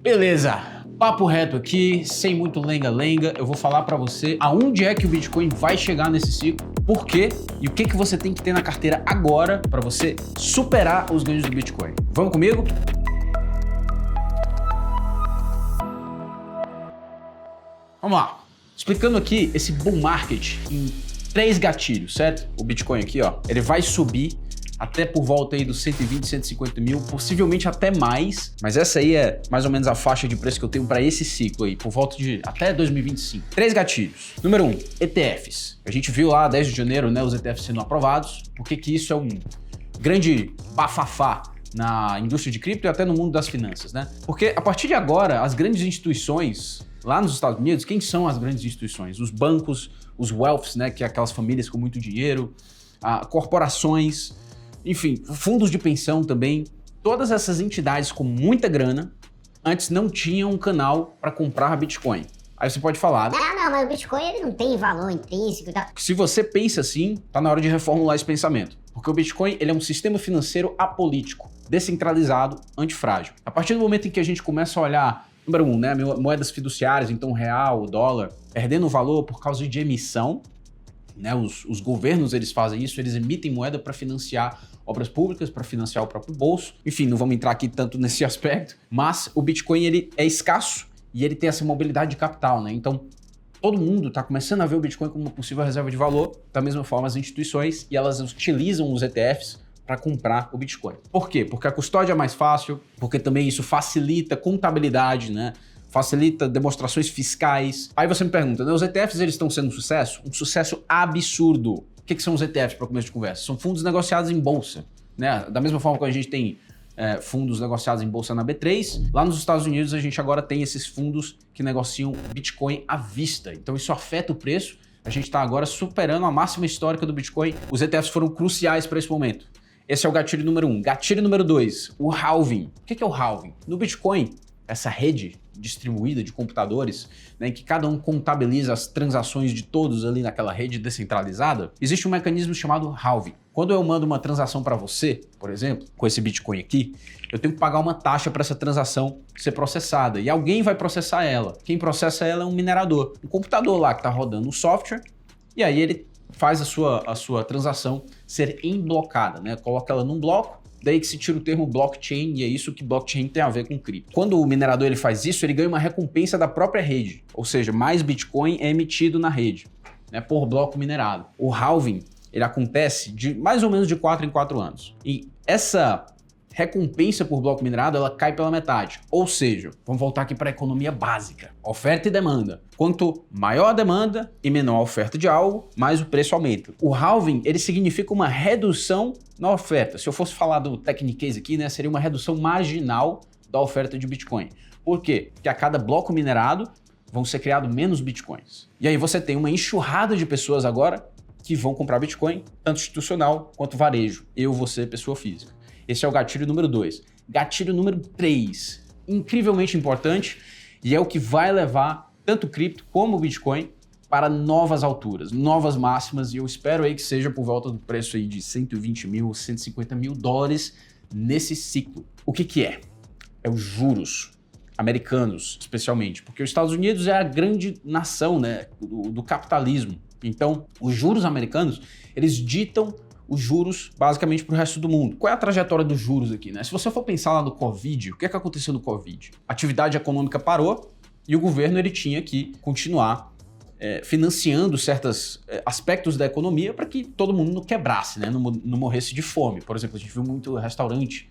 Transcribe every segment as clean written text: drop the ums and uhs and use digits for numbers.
Beleza, papo reto aqui, sem muito lenga-lenga, eu vou falar pra você aonde é que o Bitcoin vai chegar nesse ciclo, por quê e o que você tem que ter na carteira agora pra você superar os ganhos do Bitcoin. Vamos comigo? Vamos lá, explicando aqui esse bull market em 3 gatilhos, certo? O Bitcoin aqui, ó, ele vai subir até por volta aí dos 120, 150 mil, possivelmente até mais, mas essa aí é mais ou menos a faixa de preço que eu tenho para esse ciclo aí, por volta de até 2025. 3 gatilhos. Número 1, ETFs. A gente viu lá 10 de janeiro, né, os ETFs sendo aprovados. Por que isso é um grande bafafá na indústria de cripto e até no mundo das finanças, né? Porque a partir de agora, as grandes instituições lá nos Estados Unidos, quem são as grandes instituições? Os bancos, os wealths, né, que é aquelas famílias com muito dinheiro, corporações, enfim, fundos de pensão também. Todas essas entidades com muita grana antes não tinham um canal para comprar Bitcoin. Aí você pode falar, não, mas o Bitcoin ele não tem valor intrínseco e tal. Se você pensa assim, tá na hora de reformular esse pensamento. Porque o Bitcoin ele é um sistema financeiro apolítico, descentralizado, antifrágil. A partir do momento em que a gente começa a olhar, número 1, né, moedas fiduciárias, então o real, o dólar, perdendo valor por causa de emissão, né, os governos eles fazem isso, eles emitem moeda para financiar obras públicas, para financiar o próprio bolso. Enfim, não vamos entrar aqui tanto nesse aspecto, mas o Bitcoin ele é escasso e ele tem essa mobilidade de capital, né? Então, todo mundo está começando a ver o Bitcoin como uma possível reserva de valor, da mesma forma as instituições, e elas utilizam os ETFs para comprar o Bitcoin. Por quê? Porque a custódia é mais fácil, porque também isso facilita contabilidade, né? Facilita demonstrações fiscais. Aí você me pergunta, né, os ETFs eles estão sendo um sucesso? Um sucesso absurdo. O que são os ETFs para começo de conversa? São fundos negociados em bolsa, né? Da mesma forma que a gente tem fundos negociados em bolsa na B3, lá nos Estados Unidos a gente agora tem esses fundos que negociam Bitcoin à vista. Então isso afeta o preço. A gente está agora superando a máxima histórica do Bitcoin. Os ETFs foram cruciais para esse momento. Esse é o gatilho número 1. Gatilho número 2, o halving. O que é o halving? No Bitcoin, essa rede distribuída de computadores, né, em que cada um contabiliza as transações de todos ali naquela rede descentralizada, existe um mecanismo chamado halving. Quando eu mando uma transação para você, por exemplo, com esse Bitcoin aqui, eu tenho que pagar uma taxa para essa transação ser processada e alguém vai processar ela. Quem processa ela é um minerador, um computador lá que está rodando um software e aí ele faz a sua transação ser emblocada, né? Coloca ela num bloco. Daí que se tira o termo blockchain e é isso que blockchain tem a ver com cripto. Quando o minerador ele faz isso, ele ganha uma recompensa da própria rede, ou seja, mais Bitcoin é emitido na rede, né, por bloco minerado. O halving ele acontece de mais ou menos de 4 em 4 anos. E essa recompensa por bloco minerado ela cai pela metade. Ou seja, vamos voltar aqui para a economia básica, oferta e demanda. Quanto maior a demanda e menor a oferta de algo, mais o preço aumenta. O halving ele significa uma redução na oferta. Se eu fosse falar do techniquez aqui, né, seria uma redução marginal da oferta de Bitcoin. Por quê? Porque a cada bloco minerado vão ser criados menos Bitcoins. E aí você tem uma enxurrada de pessoas agora que vão comprar Bitcoin, tanto institucional quanto varejo. Eu, você, pessoa física. Esse é o gatilho número 2. Gatilho número 3, incrivelmente importante, e é o que vai levar tanto o cripto como o Bitcoin para novas alturas, novas máximas, e eu espero aí que seja por volta do preço aí de 120 mil, 150 mil dólares nesse ciclo. O que é? É os juros americanos, especialmente, porque os Estados Unidos é a grande nação, né, do capitalismo. Então, os juros americanos, eles ditam os juros basicamente para o resto do mundo. Qual é a trajetória dos juros aqui, né? Se você for pensar lá no Covid, o que aconteceu no Covid? A atividade econômica parou e o governo ele tinha que continuar financiando certos aspectos da economia para que todo mundo não quebrasse, né? Não morresse de fome. Por exemplo, a gente viu muito restaurante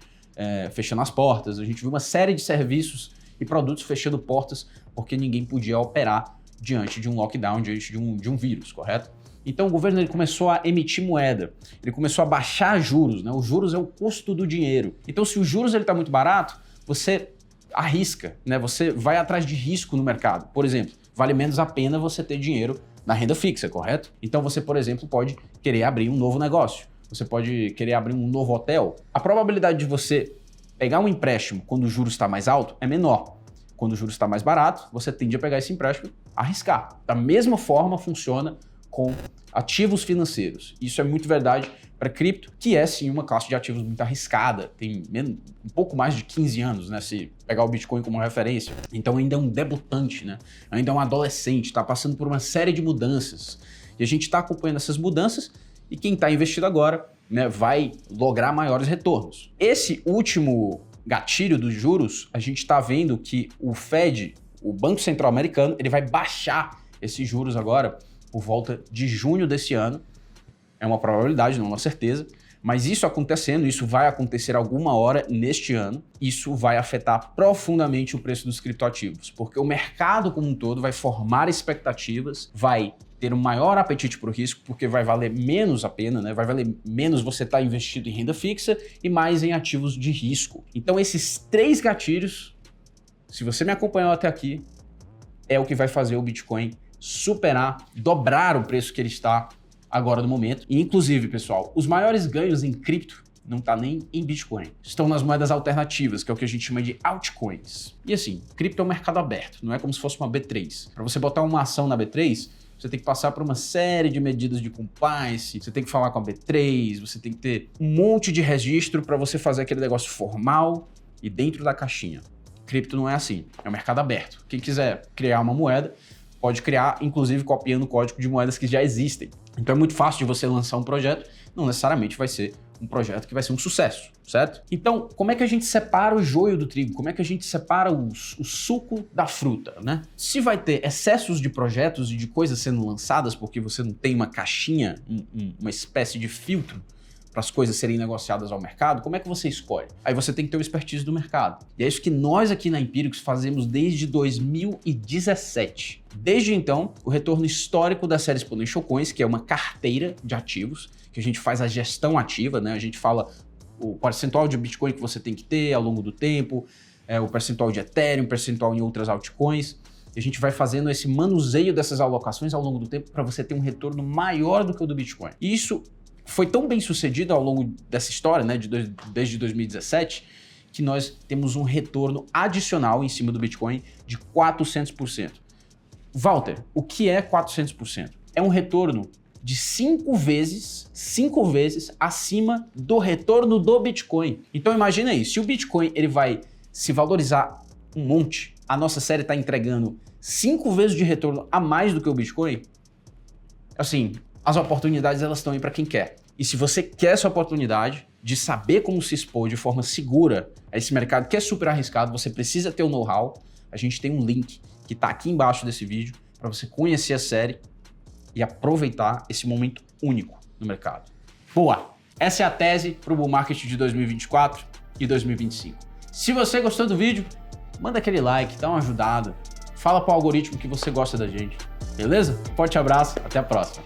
fechando as portas, a gente viu uma série de serviços e produtos fechando portas porque ninguém podia operar diante de um lockdown, diante de um vírus, correto? Então o governo ele começou a emitir moeda, ele começou a baixar juros, né? Os juros é o custo do dinheiro. Então se os juros está muito barato, você arrisca, né? Você vai atrás de risco no mercado. Por exemplo, vale menos a pena você ter dinheiro na renda fixa, correto? Então você, por exemplo, pode querer abrir um novo negócio, você pode querer abrir um novo hotel. A probabilidade de você pegar um empréstimo quando o juros está mais alto é menor. Quando o juros está mais barato, você tende a pegar esse empréstimo, arriscar. Da mesma forma funciona com ativos financeiros. Isso é muito verdade para cripto, que é sim uma classe de ativos muito arriscada, tem um pouco mais de 15 anos, né, se pegar o Bitcoin como referência. Então ainda é um debutante, né, ainda é um adolescente, está passando por uma série de mudanças. E a gente está acompanhando essas mudanças e quem está investido agora, né, vai lograr maiores retornos. Esse último gatilho dos juros, a gente está vendo que o Fed, o Banco Central Americano, ele vai baixar esses juros agora por volta de junho desse ano. É uma probabilidade, não uma certeza, mas isso acontecendo, isso vai acontecer alguma hora neste ano, isso vai afetar profundamente o preço dos criptoativos, porque o mercado como um todo vai formar expectativas, vai ter um maior apetite para o risco, porque vai valer menos a pena, né? Vai valer menos você estar investido em renda fixa e mais em ativos de risco. Então esses 3 gatilhos, se você me acompanhou até aqui, é o que vai fazer o Bitcoin superar, dobrar o preço que ele está agora no momento. E inclusive, pessoal, os maiores ganhos em cripto não está nem em Bitcoin. Estão nas moedas alternativas, que é o que a gente chama de altcoins. E assim, cripto é um mercado aberto, não é como se fosse uma B3. Para você botar uma ação na B3, você tem que passar por uma série de medidas de compliance, você tem que falar com a B3, você tem que ter um monte de registro para você fazer aquele negócio formal e dentro da caixinha. Cripto não é assim, é um mercado aberto. Quem quiser criar uma moeda, pode criar, inclusive copiando o código de moedas que já existem. Então é muito fácil de você lançar um projeto, não necessariamente vai ser um projeto que vai ser um sucesso, certo? Então, como é que a gente separa o joio do trigo? Como é que a gente separa o suco da fruta, né? Se vai ter excessos de projetos e de coisas sendo lançadas porque você não tem uma caixinha, uma espécie de filtro para as coisas serem negociadas ao mercado, como é que você escolhe? Aí você tem que ter o expertise do mercado. E é isso que nós aqui na Empíricos fazemos desde 2017. Desde então, o retorno histórico da série Exponential Coins, que é uma carteira de ativos, que a gente faz a gestão ativa, né? A gente fala o percentual de Bitcoin que você tem que ter ao longo do tempo, o percentual de Ethereum, percentual em outras altcoins. E a gente vai fazendo esse manuseio dessas alocações ao longo do tempo para você ter um retorno maior do que o do Bitcoin. E isso foi tão bem sucedido ao longo dessa história, né, desde 2017, que nós temos um retorno adicional em cima do Bitcoin de 400%. Walter, o que é 400%? É um retorno de 5 vezes acima do retorno do Bitcoin. Então imagina aí, se o Bitcoin ele vai se valorizar um monte, a nossa série está entregando 5 vezes de retorno a mais do que o Bitcoin, assim, as oportunidades elas estão aí para quem quer. E se você quer essa oportunidade de saber como se expor de forma segura a esse mercado que é super arriscado, você precisa ter o know-how. A gente tem um link que está aqui embaixo desse vídeo para você conhecer a série e aproveitar esse momento único no mercado. Boa! Essa é a tese para o bull market de 2024 e 2025. Se você gostou do vídeo, manda aquele like, dá uma ajudada, fala para o algoritmo que você gosta da gente, beleza? Forte abraço, até a próxima!